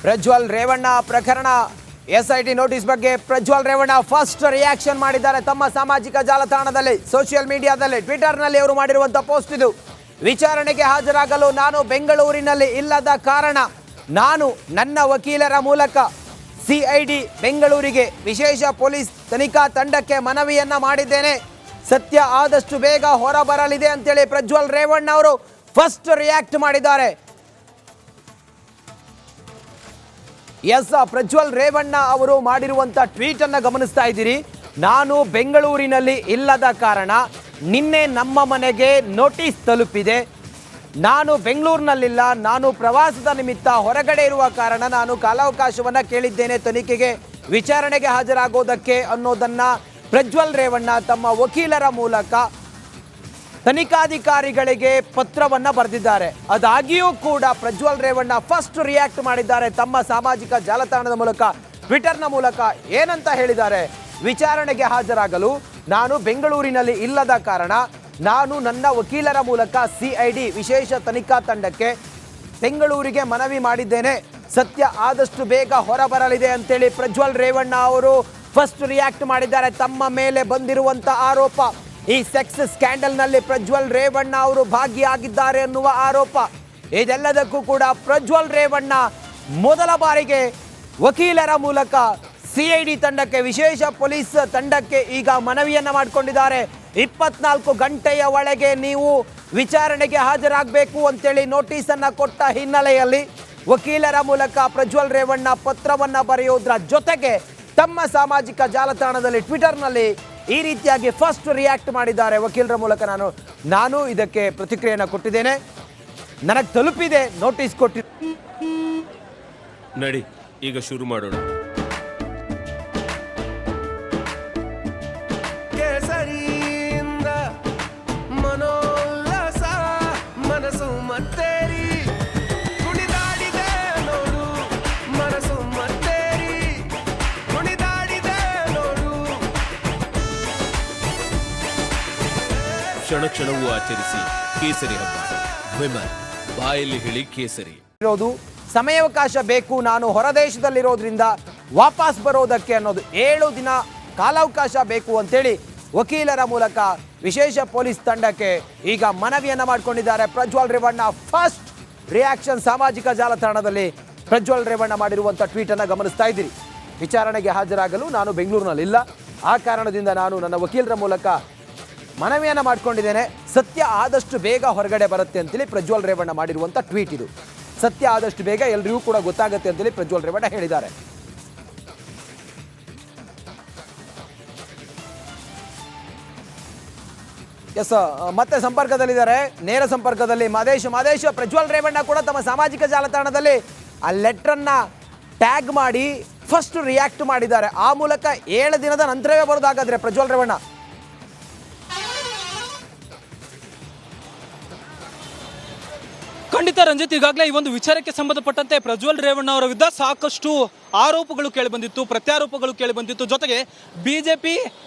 ಪ್ರಜ್ವಲ್ ರೇವಣ್ಣ ಪ್ರಕರಣ SIT notice ಬಗ್ಗೆ Prajwal Revanna first reaction ಮಾಡಿದ್ದಾರೆ ತಮ್ಮ ಸಾಮಾಜಿಕ ಜಾಲತಾಣದಲ್ಲಿ, ಸೋಷಿಯಲ್ ಮೀಡಿಯಾದಲ್ಲಿ, ಟ್ವಿಟರ್ನಲ್ಲಿ ಅವರು ಮಾಡಿರುವಂಥ ಪೋಸ್ಟ್ ಇದು. ವಿಚಾರಣೆಗೆ ಹಾಜರಾಗಲು ನಾನು ಬೆಂಗಳೂರಿನಲ್ಲಿ ಇಲ್ಲದ ಕಾರಣ ನಾನು ನನ್ನ ವಕೀಲರ ಮೂಲಕ ಸಿಐಡಿ ಬೆಂಗಳೂರಿಗೆ ವಿಶೇಷ ಪೊಲೀಸ್ ತನಿಖಾ ತಂಡಕ್ಕೆ ಮನವಿಯನ್ನ ಮಾಡಿದ್ದೇನೆ. ಸತ್ಯ ಆದಷ್ಟು ಬೇಗ ಹೊರಬರಲಿದೆ ಅಂತೇಳಿ ಪ್ರಜ್ವಲ್ ರೇವಣ್ಣ ಅವರು ಫಸ್ಟ್ ರಿಯಾಕ್ಟ್ ಮಾಡಿದ್ದಾರೆ. ಎಸ್, ಪ್ರಜ್ವಲ್ ರೇವಣ್ಣ ಅವರು ಮಾಡಿರುವಂಥ ಟ್ವೀಟ್ ಅನ್ನು ಗಮನಿಸ್ತಾ ಇದ್ದೀರಿ. ನಾನು ಬೆಂಗಳೂರಿನಲ್ಲಿ ಇಲ್ಲದ ಕಾರಣ ನಿನ್ನೆ ನಮ್ಮ ಮನೆಗೆ ನೋಟಿಸ್ ತಲುಪಿದೆ. ನಾನು ಬೆಂಗಳೂರಿನಲ್ಲಿಲ್ಲ, ನಾನು ಪ್ರವಾಸದ ನಿಮಿತ್ತ ಹೊರಗಡೆ ಇರುವ ಕಾರಣ ನಾನು ಕಾಲಾವಕಾಶವನ್ನು ಕೇಳಿದ್ದೇನೆ ತನಿಖೆಗೆ ವಿಚಾರಣೆಗೆ ಹಾಜರಾಗೋದಕ್ಕೆ ಅನ್ನೋದನ್ನ ಪ್ರಜ್ವಲ್ ರೇವಣ್ಣ ತಮ್ಮ ವಕೀಲರ ಮೂಲಕ ತನಿಖಾಧಿಕಾರಿಗಳಿಗೆ ಪತ್ರವನ್ನು ಬರೆದಿದ್ದಾರೆ. ಅದಾಗಿಯೂ ಕೂಡ ಪ್ರಜ್ವಲ್ ರೇವಣ್ಣ ಫಸ್ಟ್ ರಿಯಾಕ್ಟ್ ಮಾಡಿದ್ದಾರೆ ತಮ್ಮ ಸಾಮಾಜಿಕ ಜಾಲತಾಣದ ಮೂಲಕ, ಟ್ವಿಟರ್ನ ಮೂಲಕ. ಏನಂತ ಹೇಳಿದ್ದಾರೆ? ವಿಚಾರಣೆಗೆ ಹಾಜರಾಗಲು ನಾನು ಬೆಂಗಳೂರಿನಲ್ಲಿ ಇಲ್ಲದ ಕಾರಣ ನಾನು ನನ್ನ ವಕೀಲರ ಮೂಲಕ ಸಿಐಡಿ ವಿಶೇಷ ತನಿಖಾ ತಂಡಕ್ಕೆ ಬೆಂಗಳೂರಿಗೆ ಮನವಿ ಮಾಡಿದ್ದೇನೆ. ಸತ್ಯ ಆದಷ್ಟು ಬೇಗ ಹೊರಬರಲಿದೆ ಅಂತೇಳಿ ಪ್ರಜ್ವಲ್ ರೇವಣ್ಣ ಅವರು ಫಸ್ಟ್ ರಿಯಾಕ್ಟ್ ಮಾಡಿದ್ದಾರೆ. ತಮ್ಮ ಮೇಲೆ ಬಂದಿರುವಂಥ ಆರೋಪ, ಈ ಸೆಕ್ಸ್ ಸ್ಕ್ಯಾಂಡಲ್ನಲ್ಲಿ ಪ್ರಜ್ವಲ್ ರೇವಣ್ಣ ಅವರು ಭಾಗಿಯಾಗಿದ್ದಾರೆ ಅನ್ನುವ ಆರೋಪ, ಇದೆಲ್ಲದಕ್ಕೂ ಕೂಡ ಪ್ರಜ್ವಲ್ ರೇವಣ್ಣ ಮೊದಲ ಬಾರಿಗೆ ವಕೀಲರ ಮೂಲಕ ಸಿಐಡಿ ತಂಡಕ್ಕೆ, ವಿಶೇಷ ಪೊಲೀಸ್ ತಂಡಕ್ಕೆ ಈಗ ಮನವಿಯನ್ನ ಮಾಡಿಕೊಂಡಿದ್ದಾರೆ. 24 ಗಂಟೆಯ ಒಳಗೆ ನೀವು ವಿಚಾರಣೆಗೆ ಹಾಜರಾಗಬೇಕು ಅಂತೇಳಿ ನೋಟಿಸ್ ಅನ್ನ ಕೊಟ್ಟ ಹಿನ್ನೆಲೆಯಲ್ಲಿ ವಕೀಲರ ಮೂಲಕ ಪ್ರಜ್ವಲ್ ರೇವಣ್ಣ ಪತ್ರವನ್ನ ಬರೆಯೋದ್ರ ಜೊತೆಗೆ ತಮ್ಮ ಸಾಮಾಜಿಕ ಜಾಲತಾಣದಲ್ಲಿ, ಟ್ವಿಟರ್ನಲ್ಲಿ ಈ ರೀತಿಯಾಗಿ ಫಸ್ಟ್ ರಿಯಾಕ್ಟ್ ಮಾಡಿದ್ದಾರೆ. ವಕೀಲರ ಮೂಲಕ ನಾನು ಇದಕ್ಕೆ ಪ್ರತಿಕ್ರಿಯೆಯನ್ನು ಕೊಟ್ಟಿದ್ದೇನೆ, ನನಗೆ ತಲುಪಿದೆ, ನೋಟಿಸ್ ಕೊಟ್ಟಿದ್ದೆ. ನಡಿ ಈಗ ಶುರು ಮಾಡೋಣ. ಕೇಸರಿಯಿಂದ ಮನೋಲ್ಲಾಸ ಮನಸ್ಸು ಮತ್ತೇರಿ ಕುಣಿದಾಡಿದೆ ನೋಡು, ಮನಸ್ಸು ಮತ್ತೇರಿ ಕುಣಿದಾಡಿದೆ ನೋಡು. ಕ್ಷಣ ಕ್ಷಣವೂ ಆಚರಿಸಿ ಕೇಸರಿ ಹಬ್ಬ. ವಿಮಲ್ ಬಾಯಲ್ಲಿ ಹೇಳಿ ಕೇಸರಿ ಇರೋದು ಸಮಯಾವಕಾಶ ಬೇಕು, ನಾನು ಹೊರದೇಶದಲ್ಲಿರೋದ್ರಿಂದ ವಾಪಸ್ ಬರೋದಕ್ಕೆ ಅನ್ನೋದು 7 ದಿನ ಕಾಲಾವಕಾಶ ಬೇಕು ಅಂತೇಳಿ ವಕೀಲರ ಮೂಲಕ ವಿಶೇಷ ಪೊಲೀಸ್ ತಂಡಕ್ಕೆ ಈಗ ಮನವಿಯನ್ನ ಮಾಡಿಕೊಂಡಿದ್ದಾರೆ ಪ್ರಜ್ವಲ್ ರೇವಣ್ಣ. ಫಸ್ಟ್ ರಿಯಾಕ್ಷನ್ ಸಾಮಾಜಿಕ ಜಾಲತಾಣದಲ್ಲಿ ಪ್ರಜ್ವಲ್ ರೇವಣ್ಣ ಮಾಡಿರುವಂಥ ಟ್ವೀಟ್ ಅನ್ನು ಗಮನಿಸ್ತಾ ಇದ್ದೀರಿ. ವಿಚಾರಣೆಗೆ ಹಾಜರಾಗಲು ನಾನು ಬೆಂಗಳೂರಿನಲ್ಲಿಲ್ಲ, ಆ ಕಾರಣದಿಂದ ನಾನು ನನ್ನ ವಕೀಲರ ಮೂಲಕ ಮನವಿಯನ್ನು ಮಾಡಿಕೊಂಡಿದ್ದೇನೆ. ಸತ್ಯ ಆದಷ್ಟು ಬೇಗ ಹೊರಗಡೆ ಬರುತ್ತೆ ಅಂತೇಳಿ ಪ್ರಜ್ವಲ್ ರೇವಣ್ಣ ಮಾಡಿರುವಂಥ ಟ್ವೀಟ್ ಇದು. ಸತ್ಯ ಆದಷ್ಟು ಬೇಗ ಎಲ್ರಿಗೂ ಕೂಡ ಗೊತ್ತಾಗುತ್ತೆ ಅಂತೇಳಿ ಪ್ರಜ್ವಲ್ ರೇವಣ್ಣ ಹೇಳಿದ್ದಾರೆ. ಎಸ್, ಮತ್ತೆ ಸಂಪರ್ಕದಲ್ಲಿದ್ದಾರೆ, ನೇರ ಸಂಪರ್ಕದಲ್ಲಿ ಮಾದೇಶ್. ಪ್ರಜ್ವಲ್ ರೇವಣ್ಣ ಕೂಡ ತಮ್ಮ ಸಾಮಾಜಿಕ ಜಾಲತಾಣದಲ್ಲಿ ಆ ಲೆಟ್ರನ್ನ ಟ್ಯಾಗ್ ಮಾಡಿ ಫಸ್ಟ್ ರಿಯಾಕ್ಟ್ ಮಾಡಿದ್ದಾರೆ. ಆ ಮೂಲಕ 7 ದಿನದ ನಂತರವೇ ಬರೋದಾಗಾದ್ರೆ ಪ್ರಜ್ವಲ್ ರೇವಣ್ಣ. ಖಂಡಿತ ರಂಜಿತ್, ಈಗಾಗಲೇ ಈ ಒಂದು ವಿಚಾರಕ್ಕೆ ಸಂಬಂಧಪಟ್ಟಂತೆ ಪ್ರಜ್ವಲ್ ರೇವಣ್ಣ ಅವರ ವಿರುದ್ಧ ಸಾಕಷ್ಟು ಆರೋಪಗಳು ಕೇಳಿಬಂದಿತ್ತು, ಪ್ರತ್ಯಾರೋಪಗಳು ಕೇಳಿಬಂದಿತ್ತು. ಜೊತೆಗೆ ಬಿಜೆಪಿ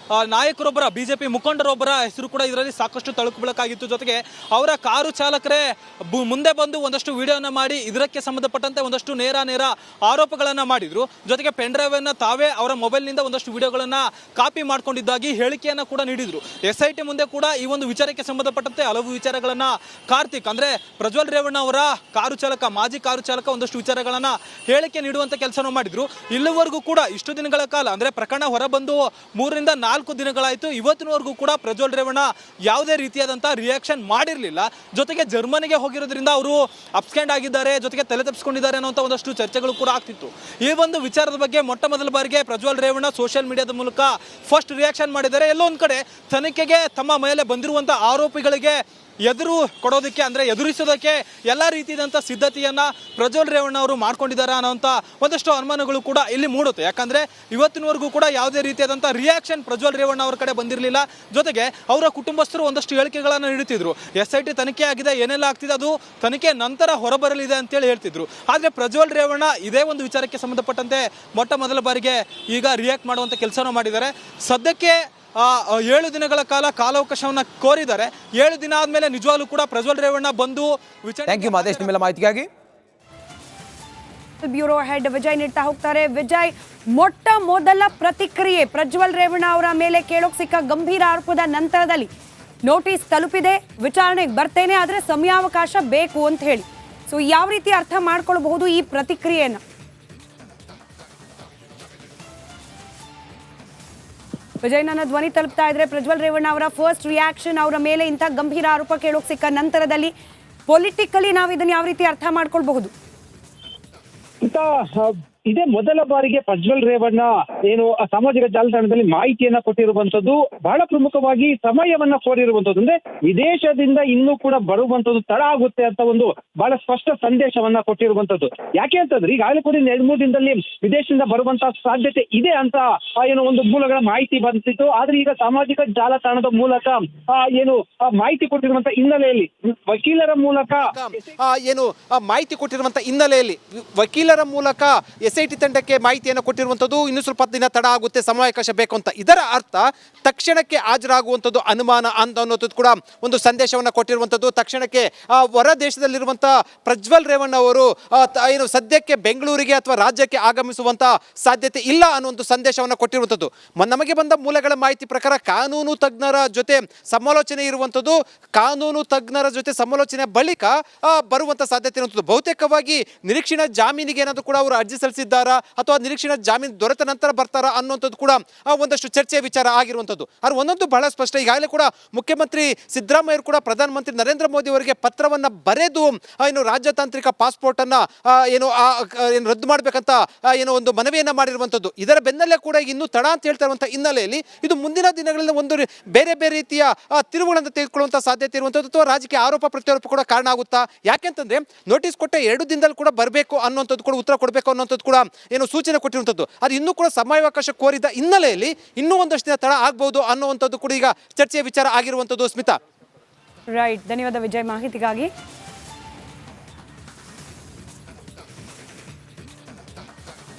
ನಾಯಕರೊಬ್ಬರ, ಬಿಜೆಪಿ ಮುಖಂಡರೊಬ್ಬರ ಹೆಸರು ಕೂಡ ಇದರಲ್ಲಿ ಸಾಕಷ್ಟು ತಳುಕುಬಳಕಾಗಿತ್ತು. ಜೊತೆಗೆ ಅವರ ಕಾರು ಚಾಲಕರೇ ಮುಂದೆ ಬಂದು ಒಂದಷ್ಟು ವಿಡಿಯೋನ ಮಾಡಿ ಇದಕ್ಕೆ ಸಂಬಂಧಪಟ್ಟಂತೆ ಒಂದಷ್ಟು ನೇರ ಆರೋಪಗಳನ್ನು ಮಾಡಿದ್ರು. ಜೊತೆಗೆ ಪೆನ್ ಡ್ರೈವ್ ಅನ್ನ ತಾವೇ ಅವರ ಮೊಬೈಲ್ನಿಂದ ಒಂದಷ್ಟು ವಿಡಿಯೋಗಳನ್ನ ಕಾಪಿ ಮಾಡ್ಕೊಂಡಿದ್ದಾಗಿ ಹೇಳಿಕೆಯನ್ನ ಕೂಡ ನೀಡಿದ್ರು. ಎಸ್ಐಟಿ ಮುಂದೆ ಕೂಡ ಈ ಒಂದು ವಿಚಾರಕ್ಕೆ ಸಂಬಂಧಪಟ್ಟಂತೆ ಹಲವು ವಿಚಾರಗಳನ್ನ ಕಾರ್ತಿಕ್ ಅಂದ್ರೆ ಪ್ರಜ್ವಲ್ ರೇವಣ್ಣ ಅವರ ಕಾರು ಚಾಲಕ, ಮಾಜಿ ಕಾರು ಚಾಲಕ ಒಂದಷ್ಟು ವಿಚಾರಗಳನ್ನ ಹೇಳಿಕೆ ನೀಡುವಂತ ಕೆಲಸವನ್ನು ಮಾಡಿದ್ರು. ಇಲ್ಲಿವರೆಗೂ ಕೂಡ ಇಷ್ಟು ದಿನಗಳ ಕಾಲ ಅಂದ್ರೆ ಪ್ರಕರಣ ಹೊರಬಂದು 3 ರಿಂದ 4 ದಿನಗಳಾಯಿತು. ಇವತ್ತಿನವರೆಗೂ ಕೂಡ ಪ್ರಜ್ವಲ್ ರೇವಣ್ಣ ಯಾವುದೇ ರೀತಿಯಾದಂತಹ ರಿಯಾಕ್ಷನ್ ಮಾಡಿರಲಿಲ್ಲ. ಜೊತೆಗೆ ಜರ್ಮನಿಗೆ ಹೋಗಿರೋದ್ರಿಂದ ಅವರು ಅಬ್ಸ್ಕೆಂಡ್ ಆಗಿದ್ದಾರೆ, ಜೊತೆಗೆ ತಲೆ ತಪ್ಪಿಸಿಕೊಂಡಿದ್ದಾರೆ ಅನ್ನುವಂಥ ಒಂದಷ್ಟು ಚರ್ಚೆಗಳು ಕೂಡ ಆಗ್ತಿತ್ತು. ಈ ಒಂದು ವಿಚಾರದ ಬಗ್ಗೆ ಮೊಟ್ಟ ಮೊದಲ ಬಾರಿಗೆ ಪ್ರಜ್ವಲ್ ರೇವಣ್ಣ ಸೋಷಿಯಲ್ ಮೀಡಿಯಾದ ಮೂಲಕ ಫಸ್ಟ್ ರಿಯಾಕ್ಷನ್ ಮಾಡಿದ್ದಾರೆ. ಎಲ್ಲೋ ಒಂದ್ ಕಡೆ ತನಿಖೆಗೆ ತಮ್ಮ ಮೇಲೆ ಬಂದಿರುವಂತಹ ಆರೋಪಿಗಳಿಗೆ ಎದುರು ಕೊಡೋದಕ್ಕೆ ಅಂದ್ರೆ ಎದುರಿಸೋದಕ್ಕೆ ಎಲ್ಲ ರೀತಿಯಾದಂಥ ಸಿದ್ಧತೆಯನ್ನ ಪ್ರಜ್ವಲ್ ರೇವಣ್ಣ ಅವರು ಮಾಡ್ಕೊಂಡಿದ್ದಾರೆ ಅನ್ನೋಂಥ ಒಂದಷ್ಟು ಅನುಮಾನಗಳು ಕೂಡ ಇಲ್ಲಿ ಮೂಡುತ್ತೆ. ಯಾಕಂದ್ರೆ ಇವತ್ತಿನವರೆಗೂ ಕೂಡ ಯಾವುದೇ ರೀತಿಯಾದಂಥ ರಿಯಾಕ್ಷನ್ ಪ್ರಜ್ವಲ್ ರೇವಣ್ಣ ಅವರ ಕಡೆ ಬಂದಿರಲಿಲ್ಲ. ಜೊತೆಗೆ ಅವರ ಕುಟುಂಬಸ್ಥರು ಒಂದಷ್ಟು ಹೇಳಿಕೆಗಳನ್ನು ನೀಡುತ್ತಿದ್ರು. SIT ತನಿಖೆ ಆಗಿದೆ, ಏನೆಲ್ಲ ಆಗ್ತಿದೆ ಅದು ತನಿಖೆ ನಂತರ ಹೊರಬರಲಿದೆ ಅಂತೇಳಿ ಹೇಳ್ತಿದ್ರು. ಆದ್ರೆ ಪ್ರಜ್ವಲ್ ರೇವಣ್ಣ ಇದೇ ಒಂದು ವಿಚಾರಕ್ಕೆ ಸಂಬಂಧಪಟ್ಟಂತೆ ಮೊಟ್ಟ ಮೊದಲ ಬಾರಿಗೆ ಈಗ ರಿಯಾಕ್ಟ್ ಮಾಡುವಂತ ಕೆಲಸವನ್ನು ಮಾಡಿದ್ದಾರೆ. ಸದ್ಯಕ್ಕೆ 7 ದಿನಗಳ ಕಾಲ ಕಾಲಾವಕಾಶವನ್ನ ಕೋರಿದ್ದಾರೆ. 7 ದಿನ ಆದ್ಮೇಲೆ ನಿಜವಾಗ್ಲೂ ಕೂಡ ಪ್ರಜ್ವಲ್ ರೇವಣ್ಣ ಬಂದು ಥ್ಯಾಂಕ್ ಯು ಮಾದೇಶ್ ನಿಮ್ಮೆಲ್ಲ ಮಾಹಿತಿಗಾಗಿ. ಬ್ಯೂರೋ ಹೆಡ್ ವಿಜಯ್ ನೀಡ್ತಾ ಹೋಗ್ತಾರೆ. ವಿಜಯ್, ಮೊಟ್ಟ ಮೊದಲ ಪ್ರತಿಕ್ರಿಯೆ ಪ್ರಜ್ವಲ್ ರೇವಣ್ಣ ಅವರ ಮೇಲೆ ಕೇಳೋಕ್ ಸಿಕ್ಕ ಗಂಭೀರ ಆರೋಪದ ನಂತರದಲ್ಲಿ ನೋಟಿಸ್ ತಲುಪಿದೆ, ವಿಚಾರಣೆಗೆ ಬರ್ತೇನೆ, ಆದರೆ ಸಮಯಾವಕಾಶ ಬೇಕು ಅಂತ ಹೇಳಿ. ಸೊ ಯಾವ ರೀತಿ ಅರ್ಥ ಮಾಡ್ಕೊಳ್ಬಹುದು ಈ ಪ್ರತಿಕ್ರಿಯೆಯನ್ನು? ವಿಜಯ್, ನನ್ನ ಧ್ವನಿ ತಲುಪ್ತಾ ಇದ್ರೆ ಪ್ರಜ್ವಲ್ ರೇವಣ್ಣ ಅವರ ಫಸ್ಟ್ ರಿಯಾಕ್ಷನ್, ಅವರ ಮೇಲೆ ಇಂಥ ಗಂಭೀರ ಆರೋಪ ಕೇಳೋಕ್ ಸಿಕ್ಕ ನಂತರದಲ್ಲಿ ಪೊಲಿಟಿಕಲಿ ನಾವು ಇದನ್ನ ಯಾವ ರೀತಿ ಅರ್ಥ ಮಾಡ್ಕೊಳ್ಬಹುದು? ಇದೇ ಮೊದಲ ಬಾರಿಗೆ ಪ್ರಜ್ವಲ್ ರೇವಣ್ಣ ಏನು ಸಾಮಾಜಿಕ ಜಾಲತಾಣದಲ್ಲಿ ಮಾಹಿತಿಯನ್ನ ಕೊಟ್ಟಿರುವಂತದ್ದು, ಬಹಳ ಪ್ರಮುಖವಾಗಿ ಸಮಯವನ್ನ ಕೋರಿರುವಂತದ್ದು. ಅಂದ್ರೆ ವಿದೇಶದಿಂದ ಇನ್ನೂ ಕೂಡ ಬರುವಂತದ್ದು ತಡ ಆಗುತ್ತೆ ಅಂತ ಒಂದು ಬಹಳ ಸ್ಪಷ್ಟ ಸಂದೇಶವನ್ನ ಕೊಟ್ಟಿರುವಂತದ್ದು. ಯಾಕೆ ಅಂತಂದ್ರೆ ಈಗಾಗಲೇ ಕೂಡ 2-3 ದಿನದಲ್ಲಿ ವಿದೇಶದಿಂದ ಬರುವಂತಹ ಸಾಧ್ಯತೆ ಇದೆ ಅಂತ ಏನು ಒಂದು ಮೂಲಗಳ ಮಾಹಿತಿ ಬಂದಿತ್ತು. ಆದ್ರೆ ಈಗ ಸಾಮಾಜಿಕ ಜಾಲತಾಣದ ಮೂಲಕ ಏನು ಮಾಹಿತಿ ಕೊಟ್ಟಿರುವಂತ ಹಿನ್ನೆಲೆಯಲ್ಲಿ ವಕೀಲರ ಮೂಲಕ ವಕೀಲರ ಮೂಲಕ SIT ತಂಡಕ್ಕೆ ಮಾಹಿತಿಯನ್ನು ಕೊಟ್ಟಿರುವಂಥದ್ದು. ಇನ್ನು ಸ್ವಲ್ಪ ದಿನ ತಡ ಆಗುತ್ತೆ, ಸಮಯಾವಕಾಶ ಬೇಕು ಅಂತ. ಇದರ ಅರ್ಥ ತಕ್ಷಣಕ್ಕೆ ಹಾಜರಾಗುವಂಥದ್ದು ಅನುಮಾನ ಅಂತ ಅನ್ನೋದು ಕೂಡ ಒಂದು ಸಂದೇಶವನ್ನು ಕೊಟ್ಟಿರುವಂಥದ್ದು. ತಕ್ಷಣಕ್ಕೆ ಹೊರ ದೇಶದಲ್ಲಿರುವಂಥ ಪ್ರಜ್ವಲ್ ರೇವಣ್ಣ ಅವರು ಏನು ಸದ್ಯಕ್ಕೆ ಬೆಂಗಳೂರಿಗೆ ಅಥವಾ ರಾಜ್ಯಕ್ಕೆ ಆಗಮಿಸುವಂಥ ಸಾಧ್ಯತೆ ಇಲ್ಲ ಅನ್ನುವಂಥ ಸಂದೇಶವನ್ನು ಕೊಟ್ಟಿರುವಂಥದ್ದು. ನಮಗೆ ಬಂದ ಮೂಲಗಳ ಮಾಹಿತಿ ಪ್ರಕಾರ ಕಾನೂನು ತಜ್ಞರ ಜೊತೆ ಸಮಾಲೋಚನೆ ಇರುವಂಥದ್ದು. ಕಾನೂನು ತಜ್ಞರ ಜೊತೆ ಸಮಾಲೋಚನೆ ಬಳಿಕ ಬರುವಂಥ ಸಾಧ್ಯತೆ ಇರುವಂಥದ್ದು. ಬಹುತೇಕವಾಗಿ ನಿರೀಕ್ಷಣಾ ಜಾಮೀನಿಗೆ ಏನಾದರೂ ಕೂಡ ಅವರು ಅರ್ಜಿ ಸಲ್ಲಿಸಿದ್ದಾರಾ ಅಥವಾ ನಿರೀಕ್ಷಣಾ ಜಾಮೀನು ದೊರೆತ ನಂತರ ಬರ್ತಾರಾ ಅನ್ನುವಂಥದ್ದು ಕೂಡ ಒಂದಷ್ಟು ಚರ್ಚೆಯ ವಿಚಾರ ಆಗಿರುವಂಥದ್ದು. ಆದರೆ ಒಂದೊಂದು ಬಹಳ ಸ್ಪಷ್ಟ, ಈಗಾಗಲೇ ಕೂಡ ಮುಖ್ಯಮಂತ್ರಿ ಸಿದ್ದರಾಮಯ್ಯ ಕೂಡ ಪ್ರಧಾನಮಂತ್ರಿ ನರೇಂದ್ರ ಮೋದಿ ಅವರಿಗೆ ಪತ್ರವನ್ನು ಬರೆದು ಏನು ರಾಜತಾಂತ್ರಿಕ ಪಾಸ್ಪೋರ್ಟ್ ಅನ್ನ ಏನು ರದ್ದು ಮಾಡಬೇಕಂತ ಏನೋ ಒಂದು ಮನವಿಯನ್ನ ಮಾಡಿರುವಂಥದ್ದು. ಇದರ ಬೆನ್ನಲ್ಲೇ ಕೂಡ ಇನ್ನೂ ತಡ ಅಂತ ಹೇಳ್ತಾ ಇರುವಂಥ ಹಿನ್ನೆಲೆಯಲ್ಲಿ ಇದು ಮುಂದಿನ ದಿನಗಳಲ್ಲಿ ಒಂದು ಬೇರೆ ಬೇರೆ ರೀತಿಯ ತಿರುವುಗಳನ್ನು ತೆಗೆದುಕೊಳ್ಳುವಂಥ ಸಾಧ್ಯತೆ ಇರುವಂಥದ್ದು ಅಥವಾ ರಾಜಕೀಯ ಆರೋಪ ಪ್ರತ್ಯಾರೋಪ ಕೂಡ ಕಾರಣ ಆಗುತ್ತಾ. ಯಾಕೆಂತಂದ್ರೆ ನೋಟಿಸ್ ಕೊಟ್ಟ 2 ದಿನದಲ್ಲಿ ಕೂಡ ಬರಬೇಕು ಅನ್ನುವಂಥದ್ದು ಕೂಡ ಉತ್ತರ ಕೊಡಬೇಕು ಅನ್ನುವಂಥದ್ದು ಕೂಡ ಏನು ಸೂಚನೆ ಕೊಟ್ಟಿರುವಂಥದ್ದು. ಅದು ಇನ್ನೂ ಕೂಡ ಸಮಯಾವಕಾಶ ಕೋರಿದ ಹಿನ್ನೆಲೆಯಲ್ಲಿ ಇನ್ನೂ ಒಂದಷ್ಟು ದಿನ ತಡ ಆಗ್ಬಹುದು ಅನ್ನುವಂಥದ್ದು ಕೂಡ ಈಗ ಚರ್ಚೆಯ ವಿಚಾರ ಆಗಿರುವಂಥದ್ದು. ಸ್ಮಿತಾ, ರೈಟ್, ಧನ್ಯವಾದ ವಿಜಯ್ ಮಾಹಿತಿಗಾಗಿ.